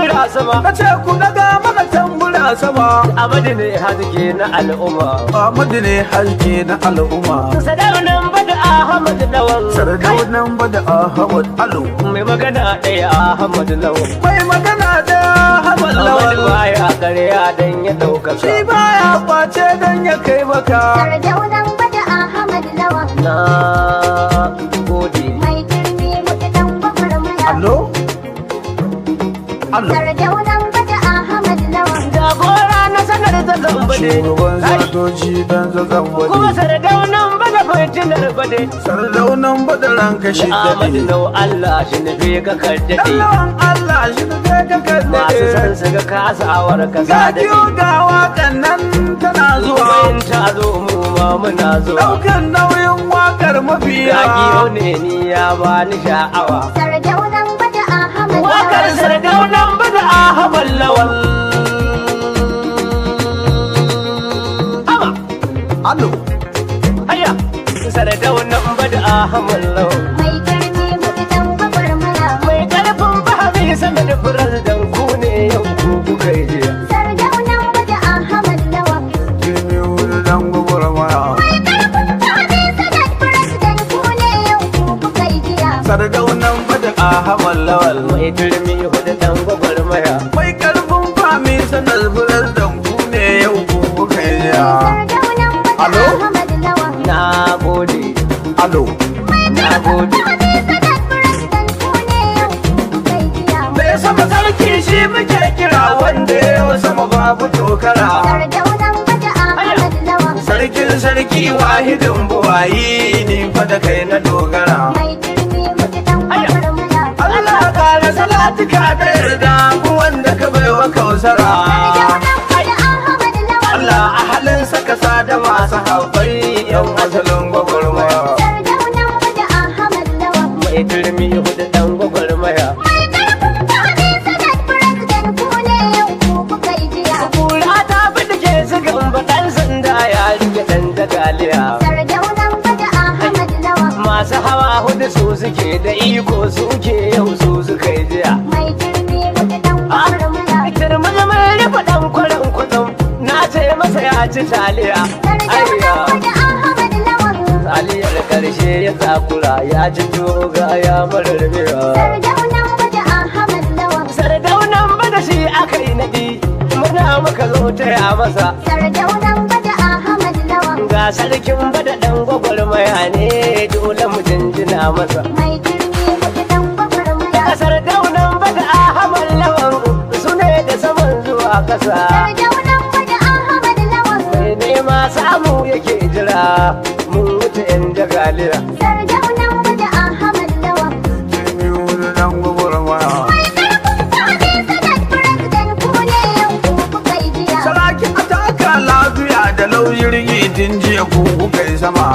tambura sama. Na ce ku daga mana tambura sama. Amadu ne haske na al'umma. Ahmadu ne haske na al'umma. Sadaunan bada Ahmad Lawan. Sardaunan bada Ahmad Alo. Mai magana ɗaya Ahmad Lawan. Mai magana da Ahmad Ahmad Lawal. baya ƙarya dan ya ɗaukaka. Shi baya kwace dan ya kai maka. Sardaunan bada Ahmad Lawan. Na gode. Mai girmi mutu dan gwagwarmaya. Allo? Allo. Sardaunan bada Ahmad Lawan. Jagora na sanar da zambade. Shugaban zartoci dan zazzan Kuma wani. sardaunan bada fitinar bade. Sardaunan bada ranka shi Ahmad daɗe. Lau Allah shi nufi ka kardaɗe. Ɗan Allah shi ne ka Masu san kaɗe. su ga kasawar ka Ga sadade. kiyo ga waƙan nan tana zuwa. Zuwayin ta zo mu ma muna zuwa. Ɗaukan nauyin waƙar mafiya. Ga kiyo ne ni ya bani sha'awa. Sardaunan bada Ahmad Wakar Lawan. sardaunan bada Ahmad Lawal. Ama, Allo. haya, sardaunan bada Ahmad Lawal. Mai girmi mutu dan gwagwarmaya. Mai ƙarfin fahimi sanar da furar dan ku ne yau ku kuka yi jiya. Sardaunan bada Ahmad Lawan. Jini wuri dan gwagwarmaya. Sardaunan bada Ahmad Lawal. Mai turmi hudu dan gwagwarmaya. Mai karfin fami sanar furar dan ku ne yau ku kuka yi jiya. Alo? Na gode, Allo. na gode. Mai sama sarki shi muke kira wanda yau sama babu tokara. Sarkin sarki wahidin buwayi ni fa da kai na dogara. Allah kara salatuka da yarda ku wanda ka baiwa kausara. Allah a halin saka sada masu haɓari yan asalin gwagwarmaya. Mai turmi hudu dan gwagwarmaya. Kura ta fi da ke zigan baɗan sanda ya rike ɗan dagaliya. Masu hawa hudu su suke da iko suke yau su suka yi jiya. Turmi mai rufe ɗan kwaran kudin na ce masa ya ci taliya. Ayya, taliyar ƙarshe ya tsakura ya ci toga ya mararmiya. Sardaunan bada shi aka yi naɗi muna muka zo taya masa. Ga sarkin bada ɗan gwagwarmaya ne dole mu jinjina masa. Ga sardaunan bada Ahmad Lawan su ne da saman zuwa ƙasa. Mai nema samu yake jira mun wuce 'yan jagaliya. Jini wuri dan gwagwarmaya. Saraki a taka lafiya da lauyin rigidin jiya ku kuka yi sama.